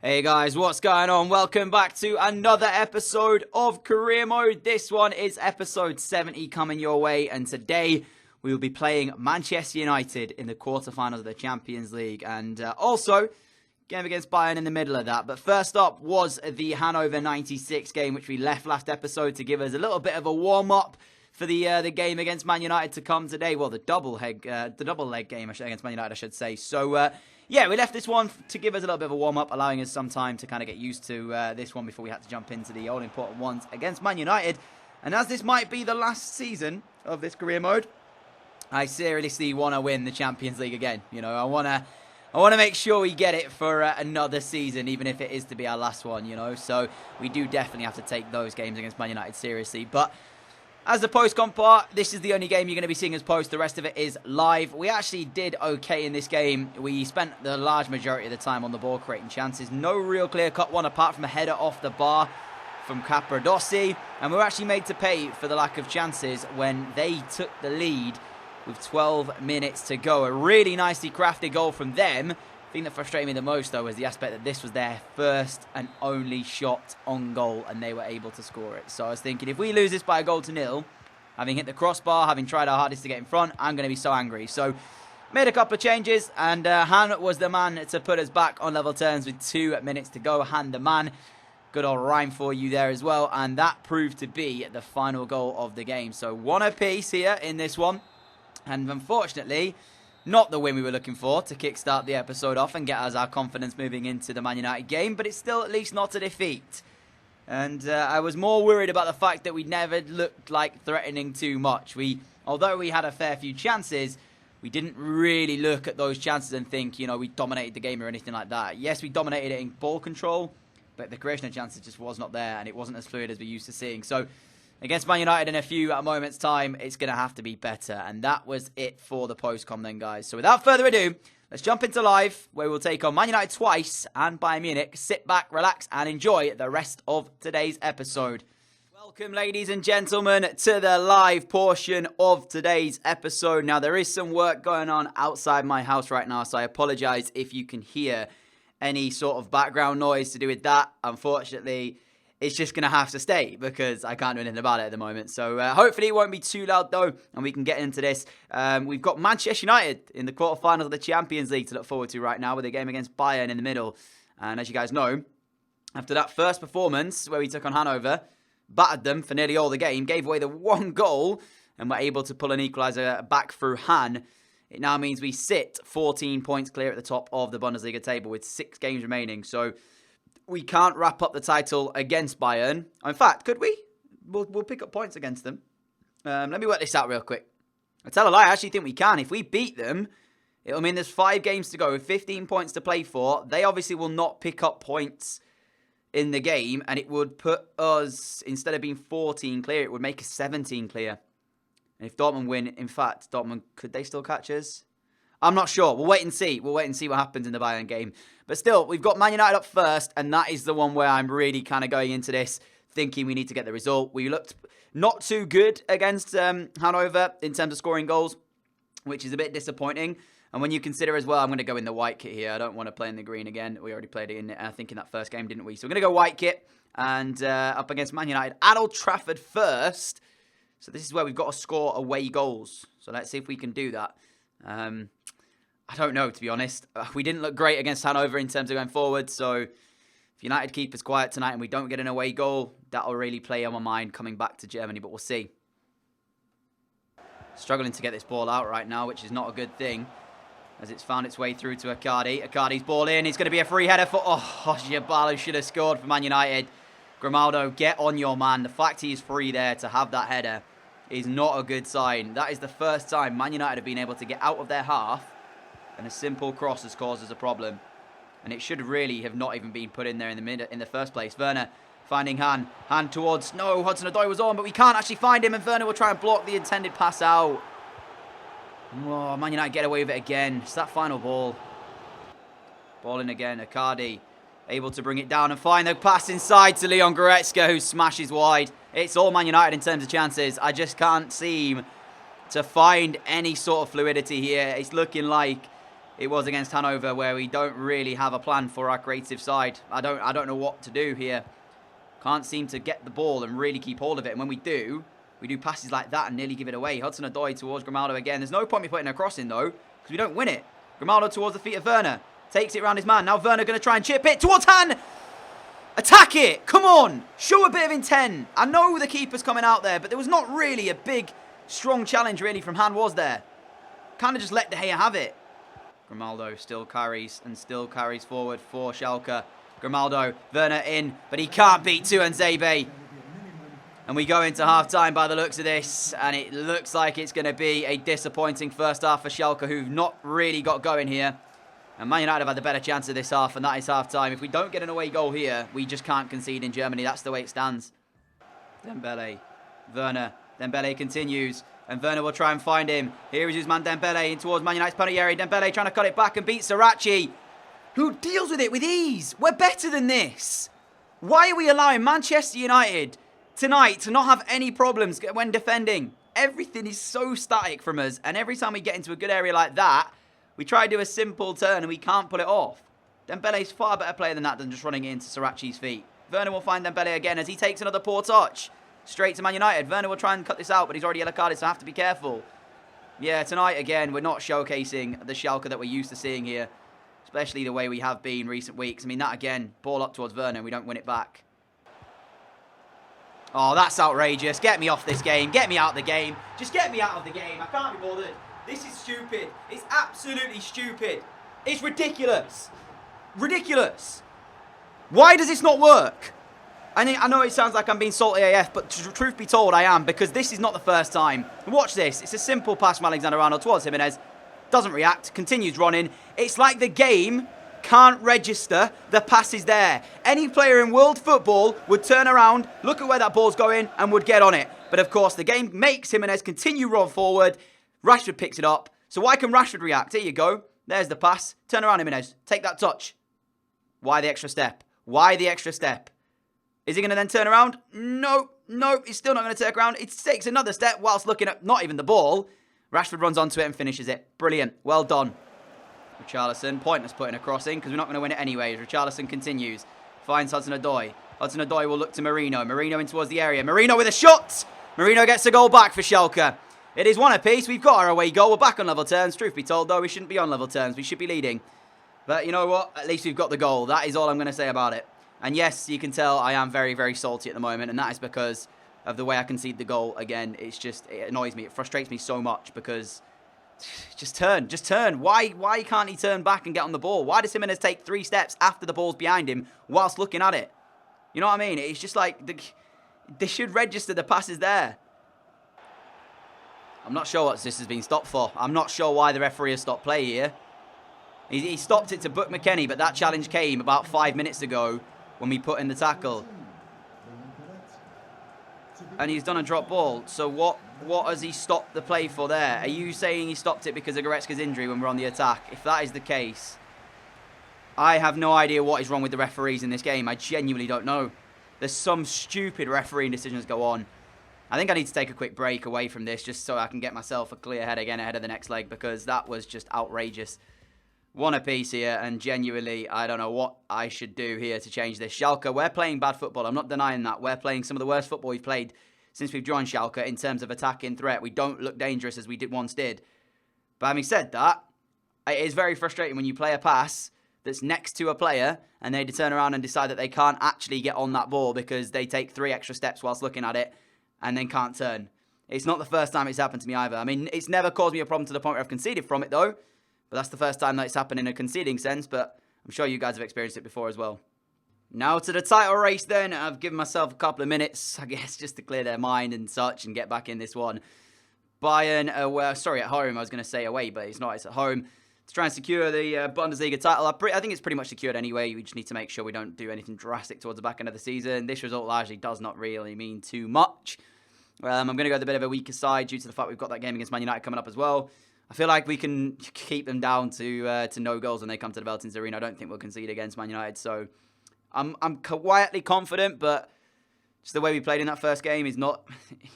Hey guys, what's going on? Welcome back to another episode of Career Mode. This one is episode 70 coming your way, and today we will be playing Manchester United in the quarterfinals of the Champions League, and also game against Bayern in the middle of that. But first up was the Hannover 96 game, which we left last episode to give us a little bit of a warm-up for the game against Man United to come today. Well, the double leg game against Man United, I should say. So, yeah, we left this one to give us a little bit of a warm-up, allowing us some time to kind of get used to this one before we had to jump into the all-important ones against Man United. And as this might be the last season of this career mode, I seriously want to win the Champions League again. You know, I want to make sure we get it for another season, even if it is to be our last one, you know. So we do definitely have to take those games against Man United seriously. But as the post-comp part, this is the only game you're going to be seeing as post. The rest of it is live. We actually did okay in this game. We spent the large majority of the time on the ball creating chances. No real clear-cut one apart from a header off the bar from Capradossi. And we were actually made to pay for the lack of chances when they took the lead with 12 minutes to go. A really nicely crafted goal from them. The thing that frustrated me the most, though, was the aspect that this was their first and only shot on goal, and they were able to score it. So I was thinking, if we lose this by 1-0, having hit the crossbar, having tried our hardest to get in front, I'm going to be so angry. So made a couple of changes, and Han was the man to put us back on level terms with 2 minutes to go. Han the man. Good old rhyme for you there as well, and that proved to be the final goal of the game. So 1 apiece here in this one, and unfortunately, not the win we were looking for to kickstart the episode off and get us our confidence moving into the Man United game, but it's still at least not a defeat. And I was more worried about the fact that we never looked like threatening too much. Although we had a fair few chances, we didn't really look at those chances and think, you know, we dominated the game or anything like that. Yes, we dominated it in ball control, but the creation of chances just was not there, and it wasn't as fluid as we're used to seeing. So against Man United in a few moments' time, it's going to have to be better. And that was it for the post-com then, guys. So without further ado, let's jump into live, where we'll take on Man United twice and Bayern Munich. Sit back, relax, and enjoy the rest of today's episode. Welcome, ladies and gentlemen, to the live portion of today's episode. Now, there is some work going on outside my house right now, so I apologise if you can hear any sort of background noise to do with that. Unfortunately, it's just going to have to stay because I can't do anything about it at the moment. So hopefully it won't be too loud though, and we can get into this. We've got Manchester United in the quarterfinals of the Champions League to look forward to right now, with a game against Bayern in the middle. And as you guys know, after that first performance where we took on Hannover, battered them for nearly all the game, gave away the 1 goal, and were able to pull an equaliser back through Han, it now means we sit 14 points clear at the top of the Bundesliga table with 6 games remaining. So we can't wrap up the title against Bayern. In fact, could we? We'll pick up points against them. Let me work this out real quick. I tell a lie, I actually think we can. If we beat them, it'll mean there's 5 games to go with 15 points to play for. They obviously will not pick up points in the game, and it would put us, instead of being 14 clear, it would make us 17 clear. And if Dortmund win, in fact, Dortmund, could they still catch us? I'm not sure. We'll wait and see. We'll wait and see what happens in the Bayern game. But still, we've got Man United up first, and that is the one where I'm really kind of going into this thinking we need to get the result. We looked not too good against Hannover in terms of scoring goals, which is a bit disappointing. And when you consider as well, I'm going to go in the white kit here. I don't want to play in the green again. We already played it in, I think, in that first game, didn't we? So we're going to go white kit and up against Man United at Old Trafford first. So this is where we've got to score away goals. So let's see if we can do that. I don't know, to be honest. We didn't look great against Hannover in terms of going forward. So if United keep us quiet tonight and we don't get an away goal, that'll really play on my mind coming back to Germany. But we'll see. Struggling to get this ball out right now, which is not a good thing, as it's found its way through to Icardi. Icardi's ball in. It's going to be a free header for... Oh, Jabalo should have scored for Man United. Grimaldo, get on your man. The fact he is free there to have that header is not a good sign. That is the first time Man United have been able to get out of their half, and a simple cross has caused us a problem. And it should really have not even been put in there in the first place. Werner finding Han. Han towards... No, Hudson-Odoi was on, but we can't actually find him, and Werner will try and block the intended pass out. Oh, Man United get away with it again. It's that final ball. Ball in again. Icardi able to bring it down and find the pass inside to Leon Goretzka, who smashes wide. It's all Man United in terms of chances. I just can't seem to find any sort of fluidity here. It's looking like it was against Hanover, where we don't really have a plan for our creative side. I don't know what to do here. Can't seem to get the ball and really keep hold of it. And when we do passes like that and nearly give it away. Hudson-Odoi towards Grimaldo again. There's no point me putting a cross in, though, because we don't win it. Grimaldo towards the feet of Werner. Takes it around his man. Now Werner going to try and chip it towards Han. Attack it. Come on. Show a bit of intent. I know the keeper's coming out there, but there was not really a big, strong challenge, really, from Han, was there? Kind of just let De Gea have it. Grimaldo still carries forward for Schalke. Grimaldo, Werner in, but he can't beat Tuanzebe. And we go into half-time by the looks of this, and it looks like it's going to be a disappointing first half for Schalke, who've not really got going here. And Man United have had the better chance of this half, and that is half-time. If we don't get an away goal here, we just can't concede in Germany. That's the way it stands. Dembele, Werner, Dembele continues, and Werner will try and find him. Here is his man Dembele in towards Man United's penalty area. Dembele trying to cut it back and beat Sarachi, who deals with it with ease. We're better than this. Why are we allowing Manchester United tonight to not have any problems when defending? Everything is so static from us, and every time we get into a good area like that, we try to do a simple turn and we can't pull it off. Dembele's far better player than that, than just running it into Sarachi's feet. Werner will find Dembele again as he takes another poor touch. Straight to Man United. Werner will try and cut this out, but he's already yellow carded, so I have to be careful. Yeah, tonight again, we're not showcasing the Schalke that we're used to seeing here, especially the way we have been recent weeks. I mean, that again, ball up towards Werner, we don't win it back. Oh, that's outrageous. Get me off this game. Get me out of the game. Just get me out of the game. I can't be bothered. This is stupid. It's absolutely stupid. It's ridiculous. Ridiculous. Why does this not work? I know it sounds like I'm being salty AF, but truth be told, I am, because this is not the first time. Watch this. It's a simple pass from Alexander-Arnold towards Jimenez. Doesn't react. Continues running. It's like the game can't register the pass is there. Any player in world football would turn around, look at where that ball's going, and would get on it. But of course, the game makes Jimenez continue run forward. Rashford picks it up. So why can Rashford react? Here you go. There's the pass. Turn around, Jimenez. Take that touch. Why the extra step? Why the extra step? Is he going to then turn around? No, he's still not going to turn around. It takes another step whilst looking at not even the ball. Rashford runs onto it and finishes it. Brilliant. Well done. Richarlison, pointless putting a cross in because we're not going to win it anyways. Richarlison continues. Finds Hudson-Odoi. Hudson-Odoi will look to Marino. Marino in towards the area. Marino with a shot. Marino gets a goal back for Schalke. It is one apiece. We've got our away goal. We're back on level terms. Truth be told, though, we shouldn't be on level terms. We should be leading. But you know what? At least we've got the goal. That is all I'm going to say about it. And yes, you can tell I am very, very salty at the moment. And that is because of the way I concede the goal. Again, it annoys me. It frustrates me so much because just turn. Why can't he turn back and get on the ball? Why does Jimenez take 3 steps after the ball's behind him whilst looking at it? You know what I mean? It's just like they should register the passes there. I'm not sure what this has been stopped for. I'm not sure why the referee has stopped play here. He stopped it to Buck McKennie, but that challenge came about 5 minutes ago when we put in the tackle. And he's done a drop ball. So what has he stopped the play for there? Are you saying he stopped it because of Goretzka's injury when we're on the attack? If that is the case, I have no idea what is wrong with the referees in this game. I genuinely don't know. There's some stupid refereeing decisions go on. I think I need to take a quick break away from this just so I can get myself a clear head again ahead of the next leg, because that was just outrageous. One apiece here, and genuinely, I don't know what I should do here to change this. Schalke, we're playing bad football. I'm not denying that. We're playing some of the worst football we've played since we've joined Schalke in terms of attacking threat. We don't look dangerous as we once did. But having said that, it is very frustrating when you play a pass that's next to a player and they turn around and decide that they can't actually get on that ball because they take 3 extra steps whilst looking at it and then can't turn. It's not the first time it's happened to me either. I mean, it's never caused me a problem to the point where I've conceded from it, though. But that's the first time that it's happened in a conceding sense. But I'm sure you guys have experienced it before as well. Now to the title race then. I've given myself a couple of minutes, I guess, just to clear their mind and such and get back in this one. Bayern, at home. I was going to say away, but it's not. It's at home. To try and secure the Bundesliga title. I think it's pretty much secured anyway. We just need to make sure we don't do anything drastic towards the back end of the season. This result largely does not really mean too much. I'm going to go with a bit of a weaker side due to the fact we've got that game against Man United coming up as well. I feel like we can keep them down to no goals when they come to the Veltins Arena. I don't think we'll concede against Man United. So I'm quietly confident, but just the way we played in that first game is not...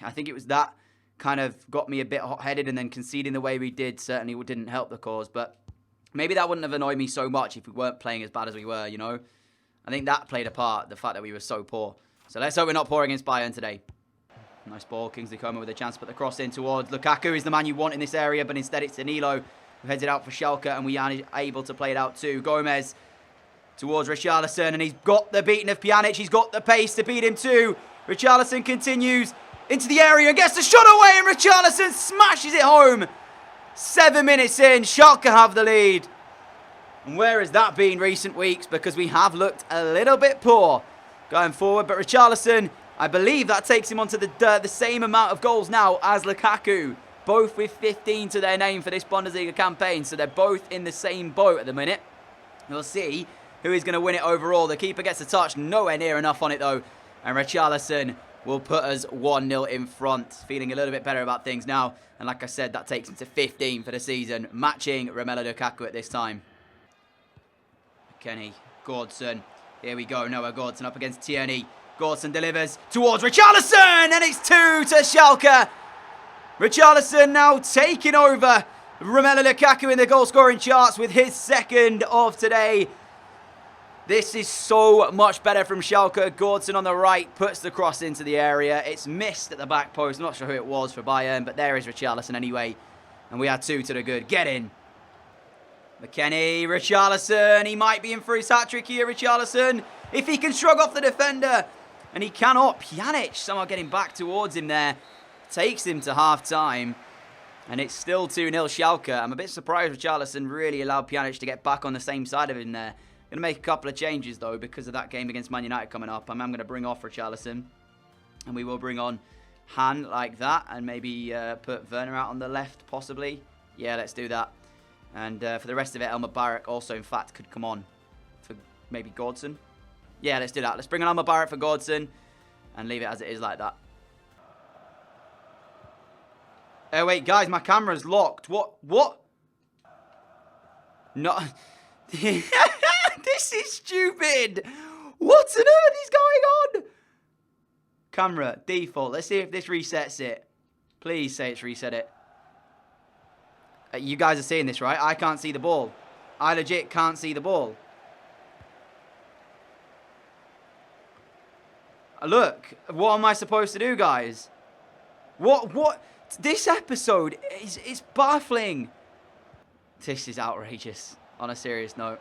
I think it was that kind of got me a bit hot-headed, and then conceding the way we did certainly didn't help the cause. But Maybe that wouldn't have annoyed me so much if we weren't playing as bad as we were, you know. I think that played a part, the fact that we were so poor. So let's hope we're not poor against Bayern today. Nice ball. Kingsley Coman with a chance to put the cross in towards Lukaku. Is the man you want in this area, but instead it's Danilo who heads it out for Schalke, and we are able to play it out too. Gomez towards Richarlison, and he's got the beating of Pjanic. He's got the pace to beat him too. Richarlison continues into the area and gets the shot away, and Richarlison smashes it home. 7 minutes in, Schalke have the lead. And where has that been recent weeks? Because we have looked a little bit poor going forward. But Richarlison, I believe that takes him onto the same amount of goals now as Lukaku. Both with 15 to their name for this Bundesliga campaign. So they're both in the same boat at the minute. We'll see who is going to win it overall. The keeper gets a touch. Nowhere near enough on it though. And Richarlison will put us 1-0 in front. Feeling a little bit better about things now. And like I said, that takes him to 15 for the season. Matching Romelu Lukaku at this time. Kenny, Gordson, here we go, Noah Gordson up against Tierney. Gordson delivers towards Richarlison, and it's 2 to Schalke. Richarlison now taking over Romelu Lukaku in the goal scoring charts with his second of today. This is so much better from Schalke. Gordson on the right puts the cross into the area. It's missed at the back post, not sure who it was for Bayern, but there is Richarlison anyway. And we had 2 to the good. Get in. McKennie, Richarlison, he might be in for his hat-trick here, Richarlison. If he can shrug off the defender, and he cannot. Pjanic somehow getting back towards him there. Takes him to half-time, and it's still 2-0 Schalke. I'm a bit surprised Richarlison really allowed Pjanic to get back on the same side of him there. Going to make a couple of changes, though, because of that game against Man United coming up. I'm going to bring off Richarlison, and we will bring on Han like that, and maybe put Werner out on the left, possibly. Yeah, let's do that. And for the rest of it, Elmer Barrack also, in fact, could come on for maybe Gordson. Yeah, let's do that. Let's bring on Elmer Barrack for Gordson and leave it as it is like that. Oh, wait, guys, my camera's locked. What? No. This is stupid. What on earth is going on? Camera, default. Let's see if this resets it. Please say it's reset it. You guys are seeing this, right? I can't see the ball. I legit can't see the ball. Look, what am I supposed to do, guys? What? This episode is baffling. This is outrageous, on a serious note.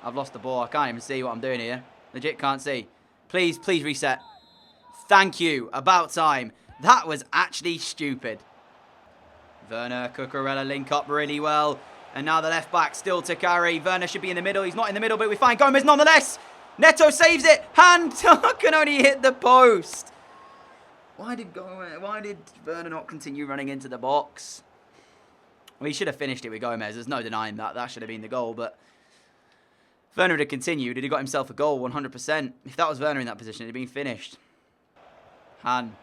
I've lost the ball. I can't even see what I'm doing here. Legit can't see. Please reset. Thank you. About time. That was actually stupid. Werner, Cucurella link up really well. And now the left back still to carry. Werner should be in the middle. He's not in the middle, but we find Gomez nonetheless. Neto saves it. Hand can only hit the post. Why did Werner not continue running into the box? Well, he should have finished it with Gomez. There's no denying that. That should have been the goal, but Werner would have continued. He'd have got himself a goal 100%. If that was Werner in that position, it'd have been finished. Han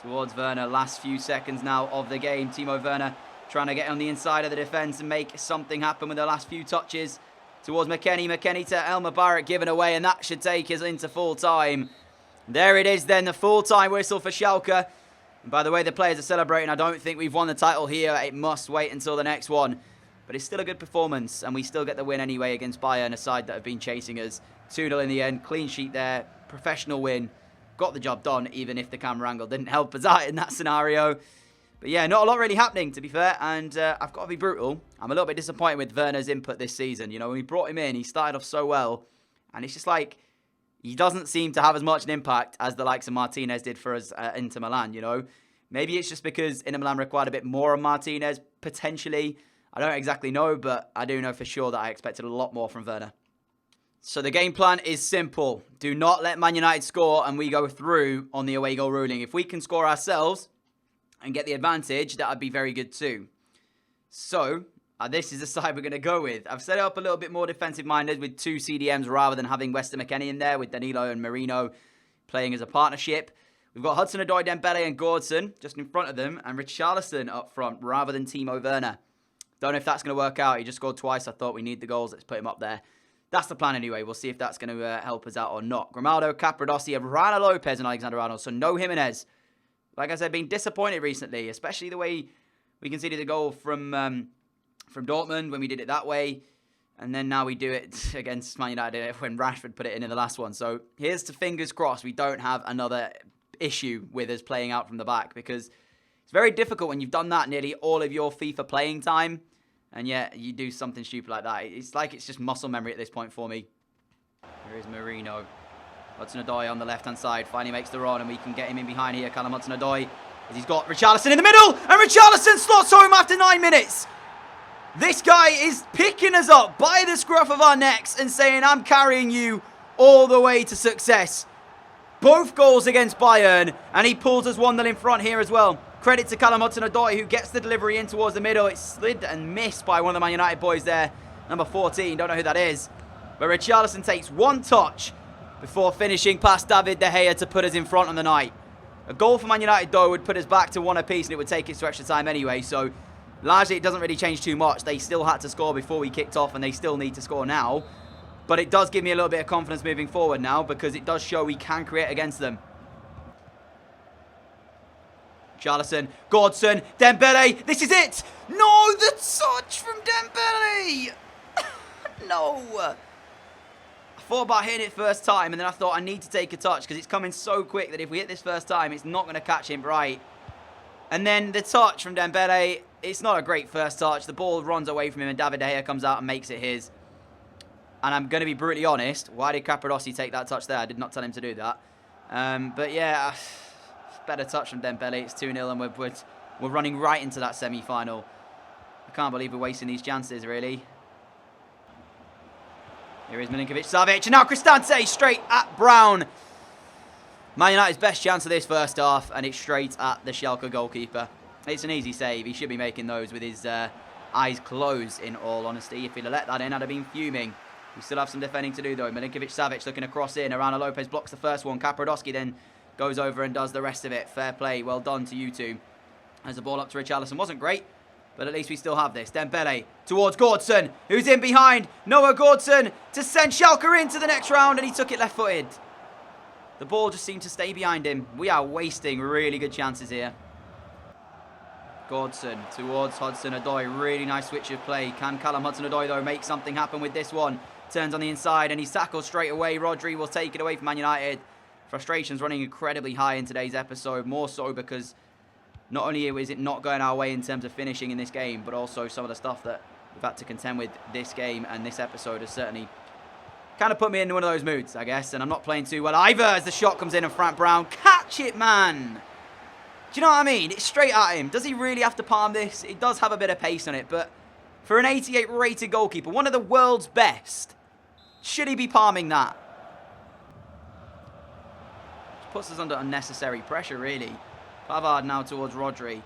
towards Werner. Last few seconds now of the game. Timo Werner trying to get on the inside of the defence and make something happen with the last few touches. Towards McKennie. McKennie to Elmer Barrack given away, and that should take us into full time. There it is then, the full time whistle for Schalke. And by the way the players are celebrating, I don't think we've won the title here. It must wait until the next one. But it's still a good performance, and we still get the win anyway against Bayern, a side that have been chasing us. 2-0 in the end, clean sheet there, professional win. Got the job done, even if the camera angle didn't help us out in that scenario. But yeah, not a lot really happening, to be fair. And I've got to be brutal. I'm a little bit disappointed with Werner's input this season. You know, when we brought him in, he started off so well. And it's just like, he doesn't seem to have as much an impact as the likes of Martinez did for us at Inter Milan, you know. Maybe it's just because Inter Milan required a bit more of Martinez, potentially. I don't exactly know, but I do know for sure that I expected a lot more from Werner. So the game plan is simple. Do not let Man United score and we go through on the away goal ruling. If we can score ourselves and get the advantage, that would be very good too. So, this is the side we're going to go with. I've set it up a little bit more defensive-minded with 2 CDMs rather than having Weston McKennie in there with Danilo and Marino playing as a partnership. We've got Hudson-Odoi, Dembele and Gordson just in front of them and Richarlison up front rather than Timo Werner. Don't know if that's going to work out. He just scored twice. I thought we need the goals. Let's put him up there. That's the plan anyway. We'll see if that's going to help us out or not. Grimaldo, Capradossi, Rana Lopez and Alexander Arnold. So no Jimenez. Like I said, been disappointed recently, especially the way we conceded the goal from from Dortmund when we did it that way. And then now we do it against Man United when Rashford put it in the last one. So here's to fingers crossed we don't have another issue with us playing out from the back, because it's very difficult when you've done that nearly all of your FIFA playing time, and yet you do something stupid like that. It's like it's just muscle memory at this point for me. Here is Marino. Hudson-Odoi on the left-hand side finally makes the run, and we can get him in behind here. Callum Hudson-Odoi, as he's got Richarlison in the middle, and Richarlison slots home after 9 minutes. This guy is picking us up by the scruff of our necks and saying, I'm carrying you all the way to success. Both goals against Bayern, and he pulls us 1-0 in front here as well. Credit to Callum Hudson-Odoi, who gets the delivery in towards the middle. It slid and missed by one of the Man United boys there. Number 14, don't know who that is. But Richarlison takes one touch before finishing past David De Gea to put us in front on the night. A goal for Man United, though, would put us back to 1 apiece, and it would take us to extra time anyway. So, largely, it doesn't really change too much. They still had to score before we kicked off, and they still need to score now. But it does give me a little bit of confidence moving forward now, because it does show we can create against them. Charlison, Gordson, Dembele, this is it! No, the touch from Dembele! No! I thought about hitting it first time, and then I thought I need to take a touch, because it's coming so quick that if we hit this first time, it's not going to catch him right. And then the touch from Dembele, it's not a great first touch. The ball runs away from him, and David De Gea comes out and makes it his. And I'm going to be brutally honest, why did Capradossi take that touch there? I did not tell him to do that. But yeah, better touch from Dembele. It's 2-0, and we're running right into that semi-final. I can't believe we're wasting these chances, really. Here is Milinkovic-Savic, and now Cristante straight at Brown. Man United's best chance of this first half, and it's straight at the Schalke goalkeeper. It's an easy save. He should be making those with his eyes closed, in all honesty. If he'd have let that in, I'd have been fuming. We still have some defending to do, though. Milinkovic-Savic looking across in. Arana Lopez blocks the first one. Capradossi then goes over and does the rest of it. Fair play. Well done to you two. As the ball up to Richarlison wasn't great, but at least we still have this. Dembele towards Gordson, who's in behind. Noah Gordson to send Schalke into the next round, and he took it left-footed. The ball just seemed to stay behind him. We are wasting really good chances here. Gordson towards Hudson-Odoi. Really nice switch of play. Can Callum Hudson-Odoi, though, make something happen with this one? Turns on the inside, and he's tackled straight away. Rodri will take it away from Man United. Frustration's running incredibly high in today's episode. More so because not only is it not going our way in terms of finishing in this game, but also some of the stuff that we've had to contend with this game and this episode has certainly kind of put me into one of those moods, I guess. And I'm not playing too well either as the shot comes in and Frank Brown. Catch it, man! Do you know what I mean? It's straight at him. Does he really have to palm this? It does have a bit of pace on it, but for an 88 rated goalkeeper, one of the world's best, should he be palming that? Just puts us under unnecessary pressure, really. Pavard now towards Rodri.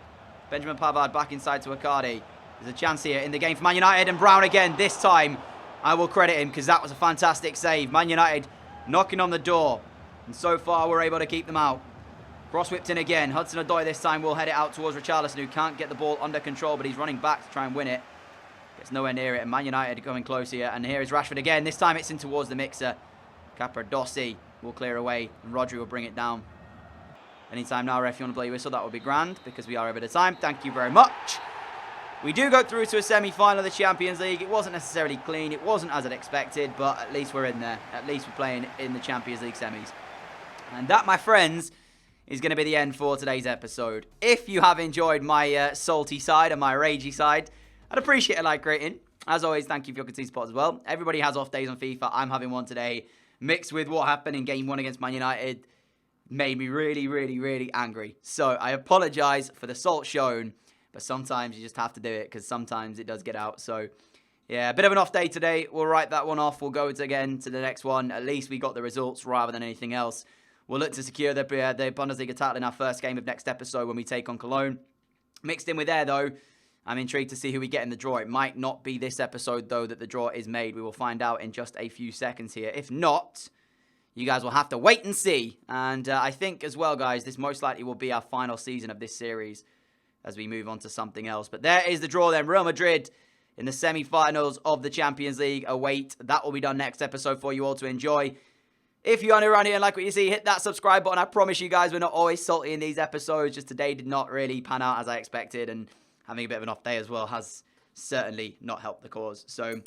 Benjamin Pavard back inside to Icardi. There's a chance here in the game for Man United, and Brown again. This time, I will credit him because that was a fantastic save. Man United knocking on the door, and so far we're able to keep them out. Cross-whipped in again. Hudson-Odoi this time will head it out towards Richarlison, who can't get the ball under control, but he's running back to try and win it. Gets nowhere near it, and Man United coming close here. And here is Rashford again. This time it's in towards the mixer. Capradossi will clear away, and Rodri will bring it down. Anytime now, ref, you want to blow your whistle, that would be grand, because we are over the time. Thank you very much. We do go through to a semi-final of the Champions League. It wasn't necessarily clean. It wasn't as I'd expected, but at least we're in there. At least we're playing in the Champions League semis. And that, my friends, is going to be the end for today's episode. If you have enjoyed my salty side and my ragey side, I'd appreciate a like rating. As always, thank you for your continued support as well. Everybody has off days on FIFA. I'm having one today. Mixed with what happened in Game 1 against Man United, made me really, really, really angry. So I apologise for the salt shown, but sometimes you just have to do it because sometimes it does get out. So yeah, a bit of an off day today. We'll write that one off. We'll go again to the next one. At least we got the results rather than anything else. We'll look to secure the Bundesliga title in our first game of next episode when we take on Cologne. Mixed in with there, though, I'm intrigued to see who we get in the draw. It might not be this episode, though, that the draw is made. We will find out in just a few seconds here. If not, you guys will have to wait and see. And I think as well, guys, this most likely will be our final season of this series as we move on to something else. But there is the draw then. Real Madrid in the semi-finals of the Champions League await. That will be done next episode for you all to enjoy. If you are new around here and like what you see, hit that subscribe button. I promise you guys we're not always salty in these episodes. Just today did not really pan out as I expected. And having a bit of an off day as well has certainly not help the cause. So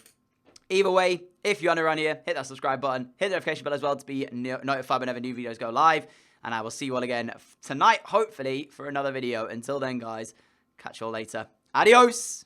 either way, if you're around here, hit that subscribe button, hit the notification bell as well to be notified whenever new videos go live. And I will see you all again tonight, hopefully, for another video. Until then, guys, catch you all later. Adios!